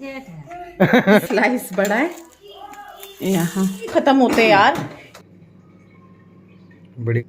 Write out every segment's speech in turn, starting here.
Slice बड़ा है यहाँ खत्म होते यार बड़ी।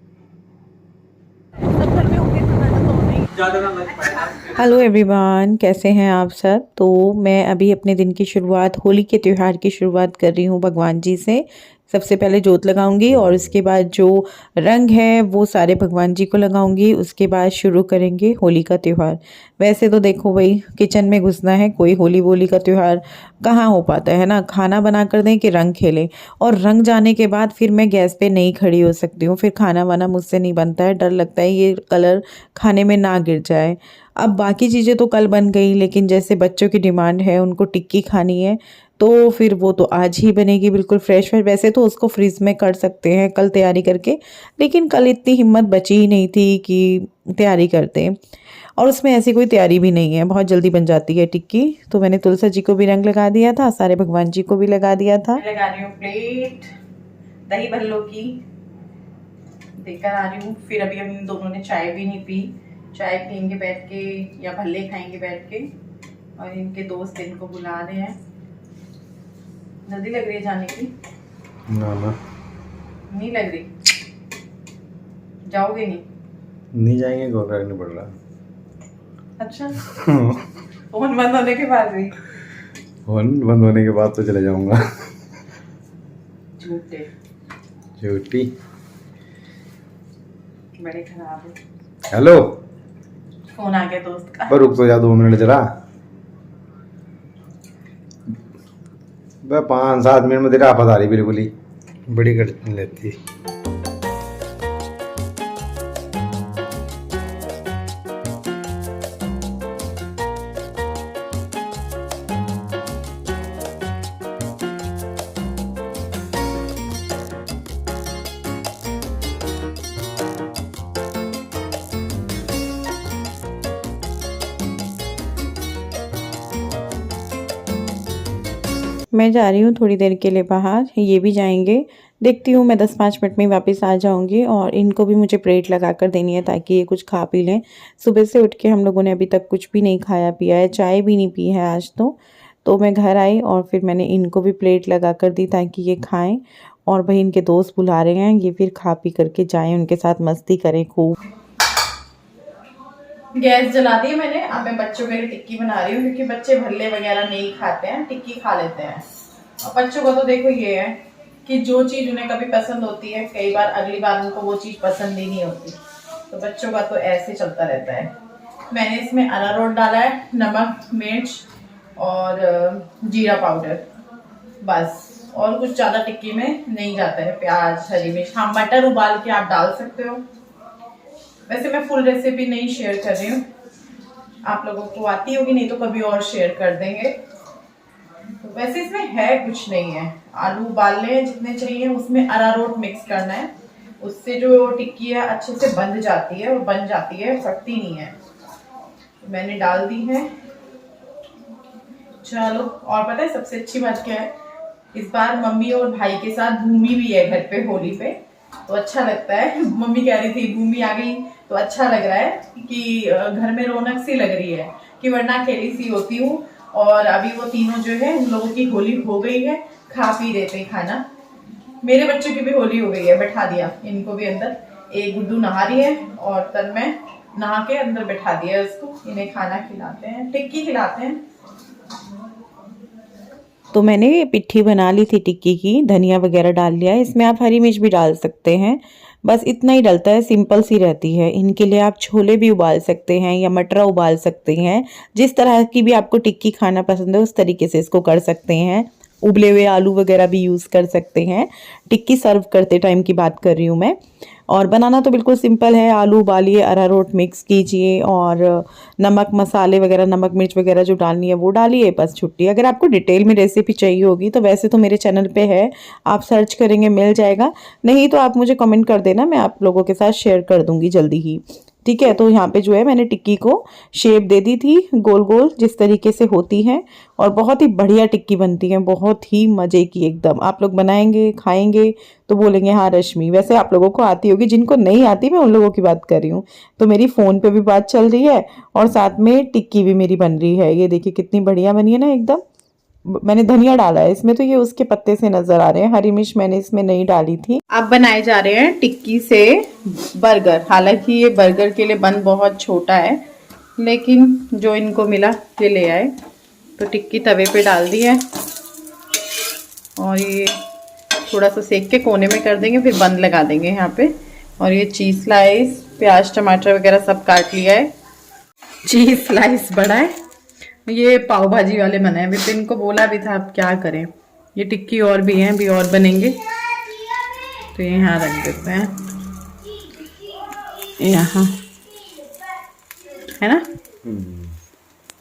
हेलो एवरीवन, कैसे हैं आप सब। तो मैं अभी अपने दिन की शुरुआत होली के त्यौहार की शुरुआत कर रही हूँ भगवान जी से। सबसे पहले जोत लगाऊंगी और उसके बाद जो रंग है वो सारे भगवान जी को लगाऊंगी। उसके बाद शुरू करेंगे होली का त्यौहार। वैसे तो देखो भाई, किचन में घुसना है, कोई होली वोली का त्यौहार कहाँ हो पाता है ना। खाना बना कर दें कि रंग खेलें, और रंग जाने के बाद फिर मैं गैस पे नहीं खड़ी हो सकती हूँ। फिर खाना वाना मुझसे नहीं बनता है, डर लगता है ये कलर खाने में ना गिर जाए। अब बाकी चीज़ें तो कल बन गई, लेकिन जैसे बच्चों की डिमांड है, उनको टिक्की खानी है, तो फिर वो तो आज ही बनेगी बिल्कुल फ्रेश फ्रेश। वैसे तो उसको फ्रीज में कर सकते हैं कल तैयारी करके, लेकिन कल इतनी हिम्मत बची ही नहीं थी कि तैयारी करते। और उसमें ऐसी कोई तैयारी भी नहीं है, बहुत जल्दी बन जाती है टिक्की। तो मैंने तुलसी जी को भी रंग लगा दिया था, सारे भगवान जी को भी लगा दिया था। मैं लगा रही हूँ प्लेट दही भल्लो की, देकर आ रही हूँ। फिर अभी हम दोनों ने चाय भी नहीं पी, चाय पियेंगे बैठ के या भल्ले खाएंगे बैठ के। और इनके दोस्त इनको बुला रहे हैं। जल्दी लग रही है जाने की? ना ना नहीं लग रही। जाओगे नहीं? नहीं जाएंगे, कोई फर्क नहीं पड़ रहा। अच्छा फोन बंद होने के बाद भी? फोन बंद होने के बाद तो चले जाऊंगा। झूठे झूठी। बड़े खराब है। हेलो, फोन आ गया दोस्त का। पर रुक तो जा 2 मिनट जरा। 5-7 मिनट में तेरी आफत आ रही बिल्कुल ही बड़ी कर लेती। मैं जा रही हूँ थोड़ी देर के लिए बाहर, ये भी जाएंगे। देखती हूँ, मैं 10-5 मिनट में वापस आ जाऊँगी। और इनको भी मुझे प्लेट लगा कर देनी है ताकि ये कुछ खा पी लें। सुबह से उठ के हम लोगों ने अभी तक कुछ भी नहीं खाया पिया है, चाय भी नहीं पी है आज तो मैं घर आई और फिर मैंने इनको भी प्लेट लगा कर दी ताकि ये खाएं। और भाई इनके दोस्त बुला रहे हैं, ये फिर खा पी करके जाएं, उनके साथ मस्ती करें खूब। गैस जला दी मैंने। अब मैं बच्चों के लिए टिक्की बना रही हूँ, क्योंकि बच्चे भल्ले वगैरह नहीं खाते हैं, टिक्की खा लेते हैं। और बच्चों को तो देखो ये है कि जो चीज़ उन्हें कभी पसंद होती है, कई बार अगली बार उनको वो चीज़ पसंद ही नहीं होती। तो बच्चों का तो ऐसे चलता रहता है। मैंने इसमें अरारोट डाला है, नमक, मिर्च और जीरा पाउडर, बस। और कुछ ज़्यादा टिक्की में नहीं जाता है, प्याज, हरी मिर्च। हाँ, मटर उबाल के आप डाल सकते हो। वैसे मैं फुल रेसिपी नहीं शेयर कर रही हूँ, आप लोगों को आती होगी, नहीं तो कभी और शेयर कर देंगे। तो वैसे इसमें है कुछ नहीं है, आलू उबालने हैं जितने चाहिए, उसमें अरारोट मिक्स करना है, उससे जो टिक्की है अच्छे से बंध जाती है और बन जाती है, फटती नहीं है। तो मैंने डाल दी है। चलो, और पता है सबसे अच्छी बात क्या है, इस बार मम्मी और भाई के साथ भूमि भी है घर पे होली पे, तो अच्छा लगता है। मम्मी कह रही थी भूमि आ गई तो अच्छा लग रहा है कि घर में रौनक सी लग रही है, कि वरना अकेली सी होती हूँ। और अभी वो तीनों जो है, उन लोगों की होली हो गई है, खा पी रहे थे खाना। मेरे बच्चों की भी होली हो गई है, बैठा दिया इनको भी अंदर। एक गुड्डू नहा रही है और तब मैं नहा के अंदर बैठा दिया उसको। इन्हें खाना खिलाते हैं, टिक्की खिलाते हैं। तो मैंने ये पिट्ठी बना ली थी टिक्की की, धनिया वगैरह डाल लिया है। इसमें आप हरी मिर्च भी डाल सकते हैं, बस इतना ही डलता है, सिंपल सी रहती है। इनके लिए आप छोले भी उबाल सकते हैं या मटर उबाल सकते हैं। जिस तरह की भी आपको टिक्की खाना पसंद है उस तरीके से इसको कर सकते हैं। उबले हुए आलू वगैरह भी यूज़ कर सकते हैं। टिक्की सर्व करते टाइम की बात कर रही हूँ मैं। और बनाना तो बिल्कुल सिंपल है, आलू उबालिए, अरारोट मिक्स कीजिए और नमक मसाले वगैरह, नमक मिर्च वगैरह जो डालनी है वो डालिए, बस छुट्टी। अगर आपको डिटेल में रेसिपी चाहिए होगी तो वैसे तो मेरे चैनल पे है, आप सर्च करेंगे मिल जाएगा। नहीं तो आप मुझे कमेंट कर देना, मैं आप लोगों के साथ शेयर कर दूंगी जल्दी ही। ठीक है, तो यहाँ पे जो है मैंने टिक्की को शेप दे दी थी गोल गोल, जिस तरीके से होती है। और बहुत ही बढ़िया टिक्की बनती है, बहुत ही मज़े की एकदम। आप लोग बनाएंगे, खाएंगे तो बोलेंगे हाँ रश्मि। वैसे आप लोगों को आती होगी, जिनको नहीं आती मैं उन लोगों की बात कर रही हूँ। तो मेरी फ़ोन पे भी बात चल रही है और साथ में टिक्की भी मेरी बन रही है। ये देखिए कितनी बढ़िया बनी है ना एकदम। मैंने धनिया डाला है इसमें, तो ये उसके पत्ते से नजर आ रहे हैं। हरी मिर्च मैंने इसमें नहीं डाली थी। अब बनाए जा रहे हैं टिक्की से बर्गर। हालांकि ये बर्गर के लिए बन बहुत छोटा है, लेकिन जो इनको मिला ये ले आए। तो टिक्की तवे पे डाल दी है और ये थोड़ा सा सेक के कोने में कर देंगे, फिर बंद लगा देंगे यहाँ पे। और ये चीज़ स्लाइस, प्याज टमाटर वगैरह सब काट लिया है। चीज़ स्लाइस बड़ा है। ये पाव भाजी वाले बनाए। विपिन को बोला भी था, अब क्या करें। ये टिक्की और भी हैं, अभी और बनेंगे, तो ये यहाँ रख देते हैं, यहाँ है ना।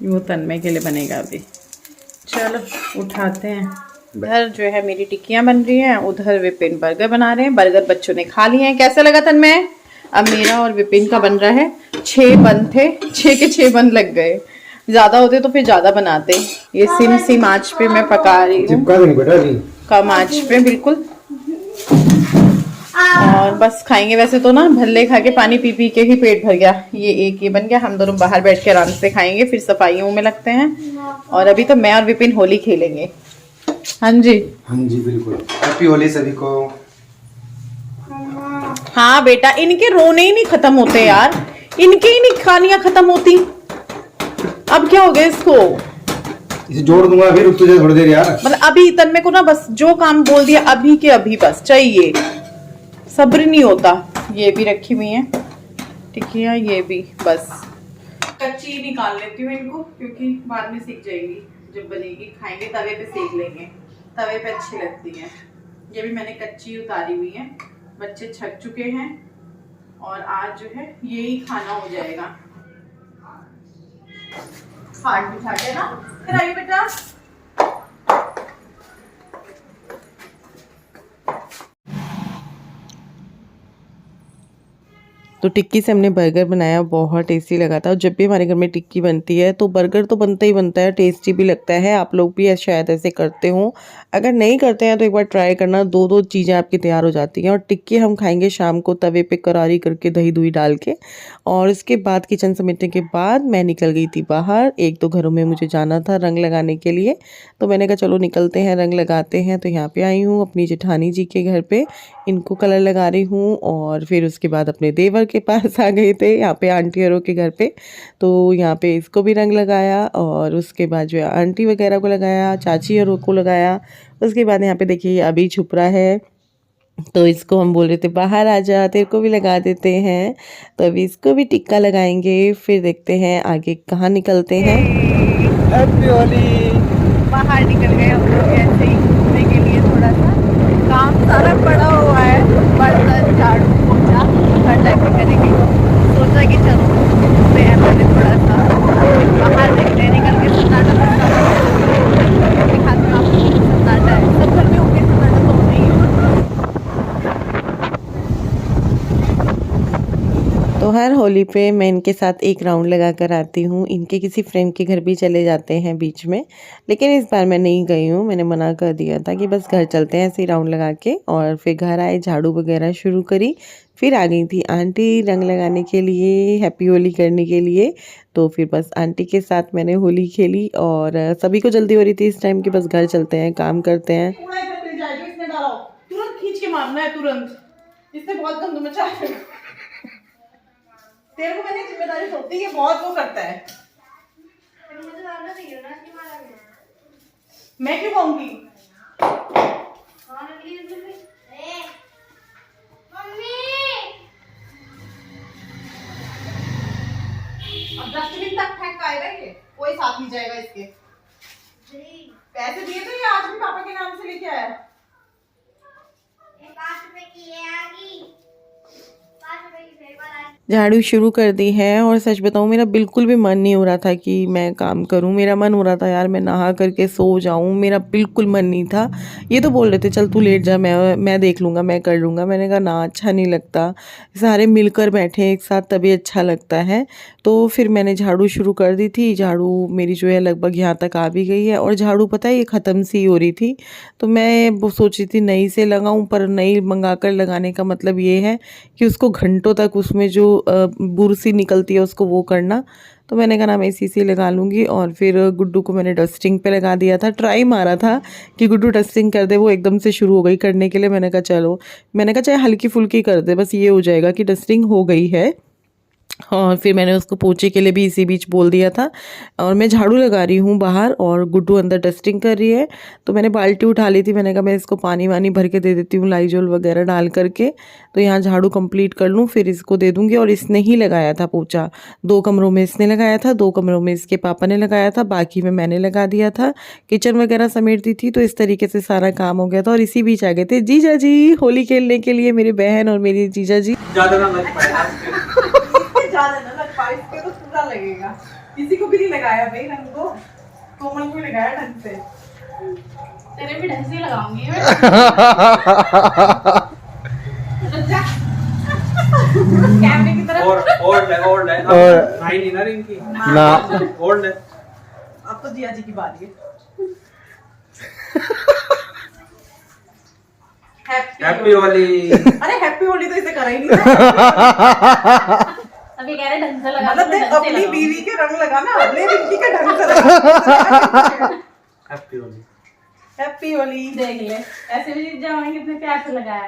वो तन्मय के लिए बनेगा अभी। चलो उठाते हैं। इधर जो है मेरी टिक्कियाँ बन रही हैं, उधर विपिन बर्गर बना रहे हैं। बर्गर बच्चों ने खा लिए हैं। कैसा लगा तन्मय? अब मेरा और विपिन का बन रहा है। 6 बन थे, 6 के 6 बन लग गए। ज्यादा होते तो फिर ज्यादा बनाते। ये सिम आंच पे मैं पका रही हूँ, कम आंच पे बिल्कुल। और बस खाएंगे। वैसे तो ना भल्ले खा के पानी पी पी के ही पेट भर गया। ये बन गया। हम दोनों बाहर बैठ के आराम से खाएंगे, फिर सफाइयों में लगते हैं। और अभी तो मैं और विपिन होली खेलेंगे। हाँ जी, हाँ जी बिल्कुल। हैप्पी होली सभी को। हाँ बेटा, इनके रोने ही नहीं खत्म होते यार। इनके ही नहीं कहानियां खत्म होती। अब क्या हो गया इसको? इसे जोड़ दूंगा, फिर रुक तुझे थोड़ी देर यार। मतलब अभी तन्मय को ना बस जो काम बोल दिया अभी के अभी बस चाहिए, सब्र नहीं होता। ये भी रखी हुई है टिक्कियाँ, ये भी बस कच्ची निकाल लेती हूँ इनको, क्योंकि बाद में सीख जाएगी। जब बनेगी खाएंगे, तवे पे सेक लेंगे, तवे पे अच्छी लगती है। ये भी मैंने कच्ची उतारी हुई है। बच्चे छक चुके हैं और आज जो है यही खाना हो जाएगा। खाट बिठा के ना, फिर आइए बेटा। तो टिक्की से हमने बर्गर बनाया, बहुत टेस्टी लगा था। और जब भी हमारे घर में टिक्की बनती है तो बर्गर तो बनता ही बनता है, टेस्टी भी लगता है। आप लोग भी शायद ऐसे करते हो। अगर नहीं करते हैं तो एक बार ट्राई करना, 2 चीज़ें आपकी तैयार हो जाती हैं। और टिक्की हम खाएंगे शाम को तवे पे करारी करके, दही दुही डाल के। और इसके बाद किचन समेटने के बाद मैं निकल गई थी बाहर। 1-2 घरों में मुझे जाना था रंग लगाने के लिए, तो मैंने कहा चलो निकलते हैं, रंग लगाते हैं। तो यहाँ पे आई हूँ अपनी जेठानी जी के घर पे, इनको कलर लगा रही हूँ। और फिर उसके बाद अपने देवर के पास आ गए थे, यहाँ पे आंटी औरों के घर पे। तो यहाँ पे इसको भी रंग लगाया और उसके बाद जो है आंटी वगैरह को लगाया, चाची औरों को लगाया। उसके बाद यहाँ पे देखिए अभी छुप रहा है, तो इसको हम बोल रहे थे बाहर आ जा, तेरे को भी लगा देते हैं। तो अभी इसको भी टिक्का लगाएंगे, फिर देखते हैं आगे कहाँ निकलते हैं। हैप्पी होली। बाहर निकल गए हम लोग ऐसे ही घूमने के लिए। थोड़ा सा काम सारा पड़ा हुआ है, बर्तन झाड़ू पोछा हर टाइप के करेंगे। सोचा कि चलो घूमते हैं पहले थोड़ा सा बाहर, देखते हैं निकल के। सन्नाटा दिखाते हैं आपको, सन्नाटा है। सब घर में होंगे सन्नाटा तो होना ही है। तो हर होली पे मैं इनके साथ एक राउंड लगा कर आती हूँ। इनके किसी फ्रेंड के घर भी चले जाते हैं बीच में, लेकिन इस बार मैं नहीं गई हूँ। मैंने मना कर दिया था कि बस घर चलते हैं ऐसे ही राउंड लगा के। और फिर घर आए, झाड़ू वगैरह शुरू करी। फिर आ गई थी आंटी रंग लगाने के लिए, हैप्पी होली करने के लिए। तो फिर बस आंटी के साथ मैंने होली खेली। और सभी को जल्दी हो रही थी इस टाइम कि बस घर चलते हैं, काम करते हैं। तुरंत खींच के मारना है, तुरंत। इससे बहुत गंद मचा है। तेरे को मैंने जिम्मेदारी सौंपी, ये बहुत वो करता है। मैं क्यों कहूंगी? अब डस्टबिन तक फेंक पाएगा ये, कोई साथ नहीं जाएगा इसके। पैसे दिए तो ये आज भी पापा के नाम से लेके आया। 5 रुपए की है आगी। झाड़ू शुरू कर दी है। और सच बताऊं मेरा बिल्कुल भी मन नहीं हो रहा था कि मैं काम करूं। मेरा मन हो रहा था यार मैं नहा करके सो जाऊं, मेरा बिल्कुल मन नहीं था। ये तो बोल रहे थे चल तू लेट जा, मैं देख लूँगा, मैं कर लूँगा। मैंने कहा ना, अच्छा नहीं लगता, सारे मिलकर बैठे एक साथ तभी अच्छा लगता है। तो फिर मैंने झाड़ू शुरू कर दी थी। झाड़ू मेरी जो है लगभग यहाँ तक आ भी गई है। और झाड़ू पता है ये ख़त्म सी हो रही थी, तो मैं वो सोच रही थी नई से लगाऊं, पर नई मंगा कर लगाने का मतलब ये है कि उसको घंटों तक उसमें जो बुरसी निकलती है उसको वो करना। तो मैंने कहा ना मैं इसी से लगा लूँगी। और फिर गुड्डू को मैंने डस्टिंग पे लगा दिया था, ट्राई मारा था कि गुड्डू डस्टिंग कर दे, वो एकदम से शुरू हो गई करने के लिए। मैंने कहा चलो, मैंने कहा चाहे हल्की फुल्की कर दे, बस ये हो जाएगा कि डस्टिंग हो गई है। और फिर मैंने उसको पोछे के लिए भी इसी बीच बोल दिया था। और मैं झाड़ू लगा रही हूँ बाहर और गुड्डू अंदर डस्टिंग कर रही है। तो मैंने बाल्टी उठा ली थी, मैंने कहा मैं इसको पानी वानी भर के दे देती हूँ, लाइजोल वगैरह डाल करके। तो यहाँ झाड़ू कंप्लीट कर लूँ फिर इसको दे दूँगी। और इसने ही लगाया था पोछा, 2 कमरों में इसने लगाया था, 2 कमरों में इसके पापा ने लगाया था, बाकी में मैंने लगा दिया था। किचन वगैरह समेट दी थी, तो इस तरीके से सारा काम हो गया था। और इसी बीच आ गए थे जीजा जी होली खेलने के लिए, मेरी बहन और मेरी जीजा जी। ज्यादा ना लग पाए, इसके तो पूरा लगेगा। किसी को भी नहीं लगाया भाई रंग को, कोमल को लगाया ढंग से। तेरे भी ढंग से लगाऊंगी मैं। कैमरे की तरफ ओल्ड है भाई नहीं ना रिंग की ना ओल्ड है। अब तो जिया जी की बात है। हैप्पी होली। अरे हैप्पी होली तो इसे करा ही नहीं था। अभी कह रहे ढंग से लगा, मतलब देख अपनी बीवी के रंग लगा ना, अपने रिंकी के ढंग से लगा। Happy Holi, happy Holi. देख ले ऐसे भी जवान कितने प्यार से लगाया।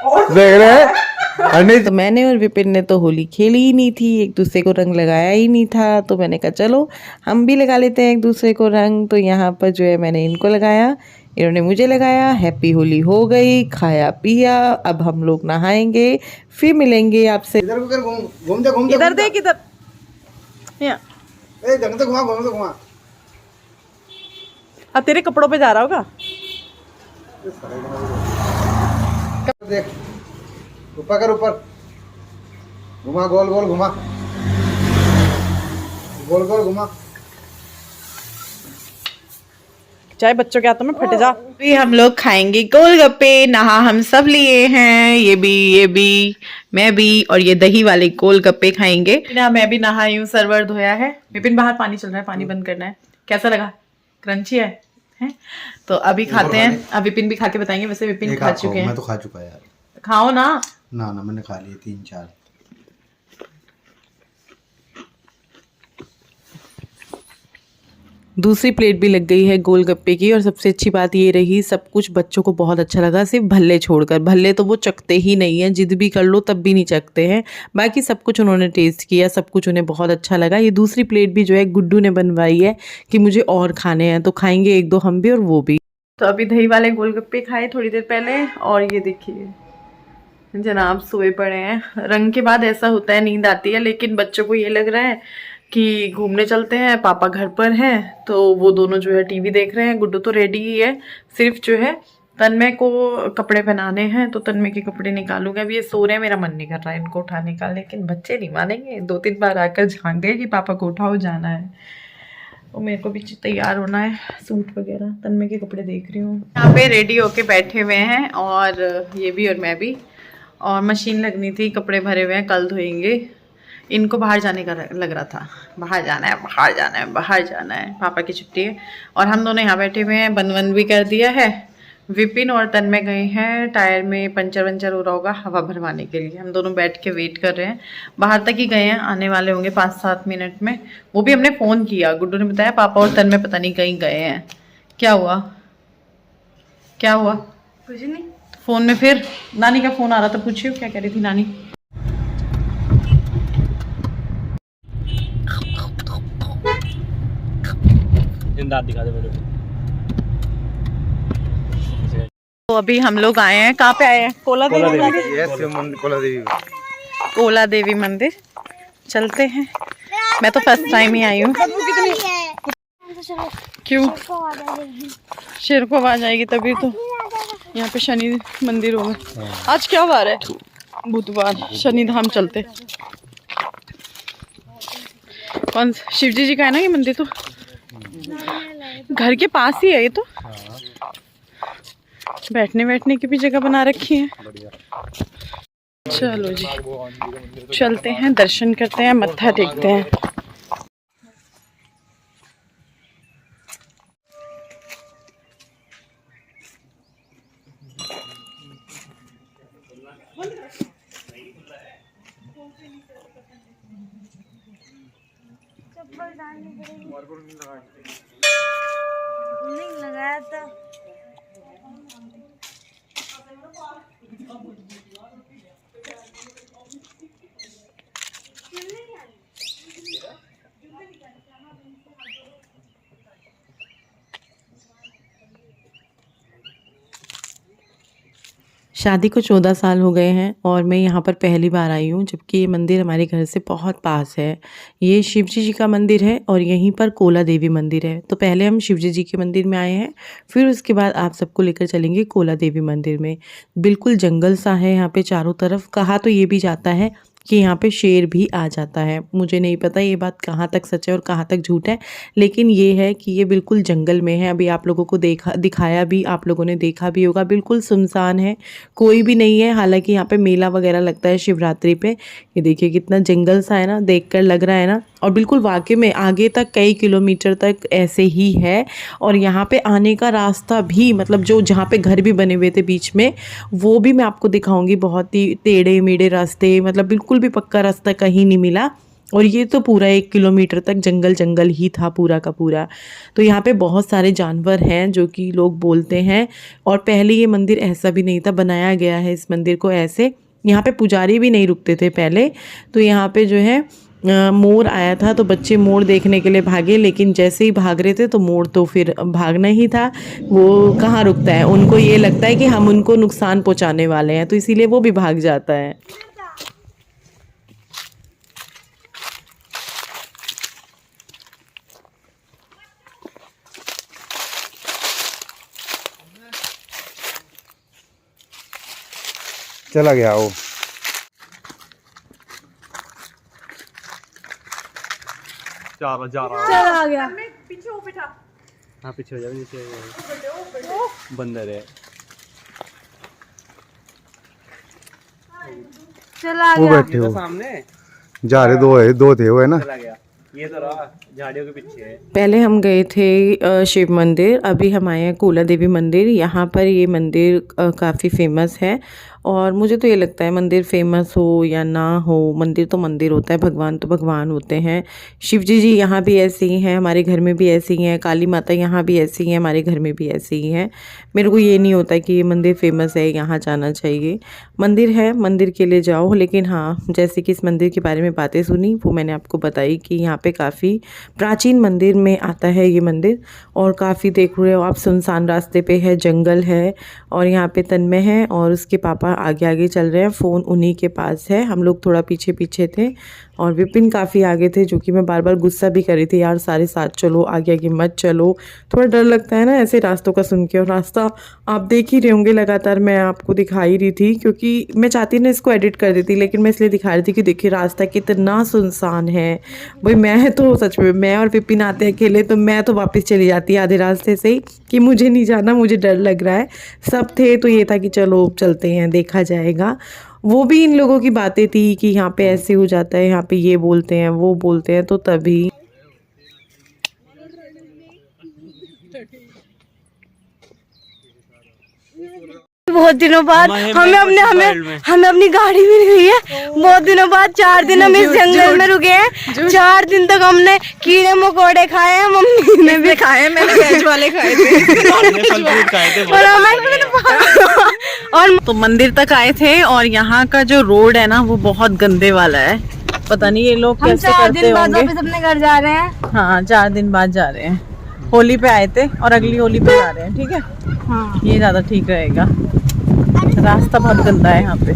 और देख रहे हैं। तो मैंने और विपिन ने तो होली खेली ही नहीं थी, एक दूसरे को रंग लगाया ही नहीं था। तो मैंने कहा चलो हम भी लगा लेते हैं एक दूसरे को रंग। तो यहाँ पर जो है मैंने इनको लगाया, इन्होंने मुझे लगाया, हैप्पी होली हो गई, खाया पिया। अब हम लोग नहाएंगे, फिर मिलेंगे आपसे। इधर उधर घूम दे इधर देख इधर, यहाँ ए ढंग से घुमा अब तेरे कपड़ों पे जा रहा होगा। देख ऊपर कर, ऊपर घुमा, गोल गोल घुमा, गोल गोल घुमा। चाहे बच्चों के हाथों में फट जा। अभी हम लोग खाएंगे गोलगप्पे। नहा हम सब लिए हैं, ये भी, मैं भी। और ये दही वाले गोलगप्पे खाएंगे ना। मैं भी नहाई हूँ, सरवर धोया है। विपिन बाहर पानी चल रहा है, पानी बंद करना है। कैसा लगा? क्रंची है? तो अभी खाते हैं। अब विपिन भी खा के बताएंगे। वैसे विपिन खा चुके हैं। मैं तो खा चुका यार। खाओ ना। ना मैंने खा लिए 3-4। दूसरी प्लेट भी लग गई है गोलगप्पे की। और सबसे अच्छी बात ये रही, सब कुछ बच्चों को बहुत अच्छा लगा, सिर्फ भल्ले छोड़कर। भल्ले तो वो चखते ही नहीं है, जिद भी कर लो तब भी नहीं चखते हैं। बाकी सब कुछ उन्होंने टेस्ट किया, सब कुछ उन्हें बहुत अच्छा लगा। ये दूसरी प्लेट भी जो है गुड्डू ने बनवाई है कि मुझे और खाने हैं, तो खाएंगे 1-2 हम भी और वो भी। तो अभी दही वाले गोलगप्पे खाए थोड़ी देर पहले। और ये देखिए जनाब सोए पड़े हैं। रंग के बाद ऐसा होता है, नींद आती है, लेकिन बच्चों को ये लग रहा है कि घूमने चलते हैं, पापा घर पर हैं। तो वो दोनों जो है टीवी देख रहे हैं। गुड्डू तो रेडी ही है, सिर्फ जो है तन्मय को कपड़े पहनाने हैं, तो तन्मय के कपड़े निकालूंगा। अभी ये सो रहे हैं, मेरा मन नहीं कर रहा है इनको उठाने का, लेकिन बच्चे नहीं मानेंगे। 2-3 बार आकर झांक गए कि पापा को उठाओ, जाना है। और मेरे को भी तैयार होना है, सूट वगैरह। तन्मय के कपड़े देख रही हूँ। यहाँ पे रेडी होके बैठे हुए हैं, और ये भी और मैं भी। और मशीन लगनी थी, कपड़े भरे हुए हैं, कल धोएंगे। इनको बाहर जाने का लग रहा था, बाहर जाना है, बाहर जाना है, बाहर जाना है, पापा की छुट्टी है। और हम दोनों यहाँ बैठे हुए हैं, बन भी कर दिया है। विपिन और तन्मय गए हैं टायर में पंचर वंचर हो रहा होगा, हवा भरवाने के लिए। हम दोनों बैठ के वेट कर रहे हैं। बाहर तक ही गए हैं, आने वाले होंगे 5-7 मिनट में। वो भी हमने फ़ोन किया, गुड्डू ने बताया पापा और तन्मय पता नहीं कहीं गए हैं। क्या हुआ? क्या हुआ? कुछ नहीं। फ़ोन में फिर नानी का फ़ोन आ रहा था, पूछिए क्या कह रही थी नानी। दांत दिखा दे मेरे को। तो अभी हम लोग आए हैं, कहाँ पे आए हैं? कोला देवी कोला देवी मंदिर चलते हैं। मैं तो फर्स्ट टाइम ही आई हूँ। क्यों? शेर को आवाज आएगी तभी तो। यहाँ पे शनि मंदिर होगा। आज क्या वार है? बुधवार। शनि धाम चलते। कौन? शिव जी का है ना ये मंदिर? तो घर के पास ही है ये तो। बैठने की भी जगह बना रखी है। चलो जी चलते हैं, दर्शन करते हैं, मत्था टेकते हैं। नहीं लगाया था। शादी को 14 साल हो गए हैं और मैं यहाँ पर पहली बार आई हूँ, जबकि ये मंदिर हमारे घर से बहुत पास है। ये शिवजी जी का मंदिर है और यहीं पर कोला देवी मंदिर है। तो पहले हम शिवजी जी के मंदिर में आए हैं, फिर उसके बाद आप सबको लेकर चलेंगे कोला देवी मंदिर में। बिल्कुल जंगल सा है यहाँ पे चारों तरफ। कहा तो ये भी जाता है कि यहाँ पे शेर भी आ जाता है। मुझे नहीं पता ये बात कहाँ तक सच है और कहाँ तक झूठ है, लेकिन ये है कि ये बिल्कुल जंगल में है। अभी आप लोगों को दिखाया भी, आप लोगों ने देखा भी होगा। बिल्कुल सुनसान है, कोई भी नहीं है। हालांकि यहाँ पे मेला वगैरह लगता है शिवरात्रि पे। ये देखिए कितना जंगल सा है ना, देखकर लग रहा है ना। और बिल्कुल वाकई में आगे तक कई किलोमीटर तक ऐसे ही है। और यहाँ पे आने का रास्ता भी, मतलब जो जहाँ पे घर भी बने हुए थे बीच में, वो भी मैं आपको दिखाऊंगी। बहुत ही टेढ़े मेढ़े रास्ते, मतलब बिल्कुल भी पक्का रास्ता कहीं नहीं मिला। और ये तो पूरा 1 किलोमीटर तक जंगल जंगल ही था पूरा का पूरा। तो यहाँ पे बहुत सारे जानवर हैं जो कि लोग बोलते हैं। और पहले ये मंदिर ऐसा भी नहीं था, बनाया गया है इस मंदिर को ऐसे। यहाँ पे पुजारी भी नहीं रुकते थे पहले। तो यहाँ पे जो है मोर आया था, तो बच्चे मोर देखने के लिए भागे, लेकिन जैसे ही भाग रहे थे तो मोर तो फिर भागना ही था। वो कहाँ रुकता है, उनको ये लगता है कि हम उनको नुकसान पहुँचाने वाले हैं, तो इसीलिए वो भी भाग जाता है। चला गया वो। चला गया। पीछे हो बेटा। हाँ पीछे हो जाओ, नीचे बंदर है। चला वो गया। बैठे हो सामने जा रहे, दो थे वो है ना। चला गया, ये तो रहा झाड़ियों के पीछे है। पहले हम गए थे शिव मंदिर, अभी हम आए हैं कोला देवी मंदिर। यहाँ पर ये मंदिर काफ़ी फेमस है। और मुझे तो ये लगता है मंदिर फेमस हो या ना हो, मंदिर तो मंदिर होता है, भगवान तो भगवान होते हैं। शिवजी जी यहाँ भी ऐसे ही हैं, हमारे घर में भी ऐसी ही हैं। काली माता यहाँ भी ऐसी ही हैं, हमारे घर में भी ऐसी ही हैं। मेरे को ये नहीं होता कि ये मंदिर फेमस है, यहाँ जाना चाहिए। मंदिर है, मंदिर के लिए जाओ। लेकिन हाँ, जैसे कि इस मंदिर के बारे में बातें सुनी वो मैंने आपको बताई कि यहाँ पे काफ़ी प्राचीन मंदिर में आता है ये मंदिर। और काफ़ी देख रहे हो आप, सुनसान रास्ते पे है, जंगल है। और यहाँ पे तन्मय है और उसके पापा आगे आगे चल रहे हैं, फ़ोन उन्हीं के पास है। हम लोग थोड़ा पीछे पीछे थे और विपिन काफ़ी आगे थे, जो कि मैं बार बार गुस्सा भी कर रही थी, यार सारे साथ चलो, आगे आगे मत चलो। थोड़ा डर लगता है ना ऐसे रास्तों का सुन के। और रास्ता आप देख ही रहे होंगे, लगातार मैं आपको दिखा ही रही थी, क्योंकि मैं चाहती ना इसको एडिट कर देती, लेकिन मैं इसलिए दिखा रही थी कि देखिए रास्ता कितना सुनसान है। भाई मैं तो सच में, मैं और विपिन आते अकेले तो मैं तो वापस चली जाती आधे रास्ते से ही कि मुझे नहीं जाना, मुझे डर लग रहा है। सब थे तो ये था कि चलो चलते हैं, देखा जाएगा। वो भी इन लोगों की बातें थी कि यहाँ पे ऐसे हो जाता है, यहाँ पे ये बोलते हैं वो बोलते हैं, तो तभी बहुत दिनों बाद हमें अपनी गाड़ी मिल गई है। बहुत दिनों बाद 4 दिन हम इस जंगल में रुके हैं। 4 दिन तक हमने कीड़े मकोड़े खाए हैं, मम्मी ने भी खाए, मैंने वेज वाले खाए थे। और तो मंदिर तक आए थे। और यहाँ का जो रोड है ना वो बहुत गंदे वाला है। पता नहीं ये लोग हम कैसे 4 करते दिन बाद होंगे। वापस अपने घर जा रहे हैं। हाँ 4 दिन बाद जा रहे हैं। होली पे आए थे और अगली होली पे जा रहे हैं, ठीक है। हाँ। ये ज़्यादा ठीक रहेगा। रास्ता बहुत गंदा है यहाँ पे।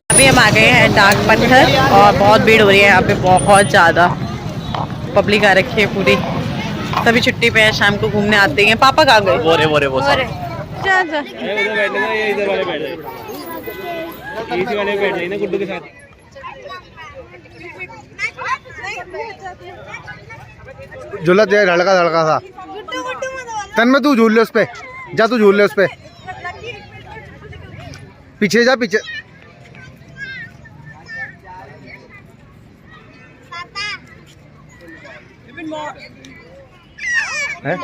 अभी हम आ गए हैं डाक पत्थर और बहुत भीड़ हो रही है यहाँ पे, बहुत ज़्यादा पब्लिक आ रखी है पूरी। सभी छुट्टी पे है, शाम को घूमने आते हैं। पापा कहाँ गए? वो सब जा जा। उधर बैठ लेना, ये इधर वाले बैठ जाए, इसी वाले बैठ जाए ना गुड्डू के साथ। झूला दे, धड़का धड़का सा। तन में तू झूल ले उस पे। जा तू झूल ले उस पे, पीछे जा पीछे। है?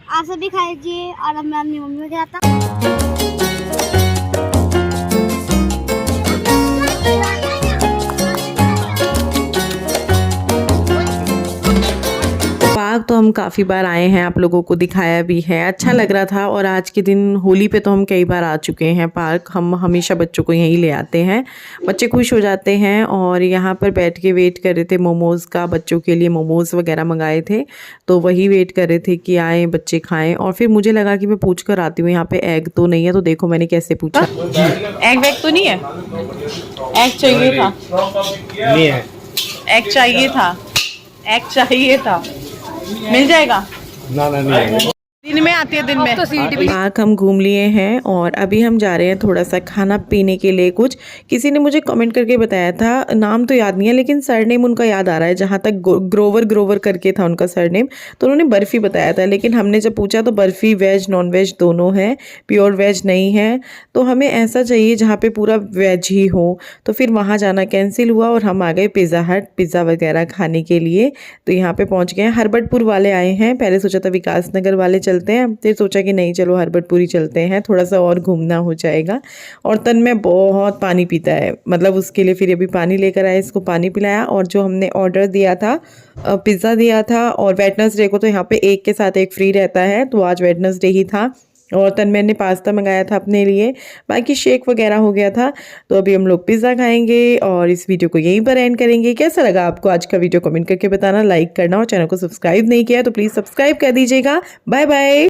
आप सभी खाइए और अब मैं अपनी मम्मी के साथ पार्क तो हम काफ़ी बार आए हैं, आप लोगों को दिखाया भी है, अच्छा लग रहा था। और आज के दिन होली पे तो हम कई बार आ चुके हैं पार्क। हम हमेशा बच्चों को यहीं ले आते हैं, बच्चे खुश हो जाते हैं। और यहाँ पर बैठ के वेट कर रहे थे मोमोज़ का, बच्चों के लिए मोमोज़ वगैरह मंगाए थे, तो वही वेट कर रहे थे कि आए बच्चे खाएँ। और फिर मुझे लगा कि मैं पूछ कर आती हूँ यहाँ पर एग तो नहीं है, तो देखो मैंने कैसे पूछा। एग वैग तो नहीं है? एग चाहिए था, नहीं है। एग चाहिए था, एग चाहिए था। मिल जाएगा? ना नहीं है। दिन में आती है, दिन में तो सीट भी। पार्क हम घूम लिए हैं और अभी हम जा रहे हैं थोड़ा सा खाना पीने के लिए। कुछ किसी ने मुझे कमेंट करके बताया था, नाम तो याद नहीं है लेकिन सरनेम उनका याद आ रहा है, जहाँ तक ग्रोवर करके था उनका सरनेम, तो उन्होंने बर्फ़ी बताया था। लेकिन हमने जब पूछा तो बर्फ़ी वेज नॉन वेज दोनों है, प्योर वेज नहीं है। तो हमें ऐसा चाहिए जहाँ पे पूरा वेज ही हो, तो फिर वहाँ जाना कैंसिल हुआ और हम आ गए पिज़्ज़ा हट पिज़्ज़ा वगैरह खाने के लिए। तो यहाँ पे पहुँच गए हैं। हरबटपुर वाले आए हैं, पहले सोचा था विकास नगर वाले चलते हैं, फिर सोचा कि नहीं चलो हरबटपुरी चलते हैं, थोड़ा सा और घूमना हो जाएगा। और तन में बहुत पानी पीता है, मतलब उसके लिए फिर अभी पानी लेकर आए, इसको पानी पिलाया। और जो हमने ऑर्डर दिया था, पिज़्ज़ा दिया था, और वेडनेसडे को तो यहाँ पे एक के साथ एक फ्री रहता है, तो आज वेडनेसडे ही था। और तन्मय ने पास्ता मंगाया था अपने लिए, बाकी शेक वगैरह हो गया था। तो अभी हम लोग पिज़्ज़ा खाएंगे और इस वीडियो को यहीं पर एंड करेंगे। कैसा लगा आपको आज का वीडियो कमेंट करके बताना, लाइक करना, और चैनल को सब्सक्राइब नहीं किया तो प्लीज़ सब्सक्राइब कर दीजिएगा। Bye bye.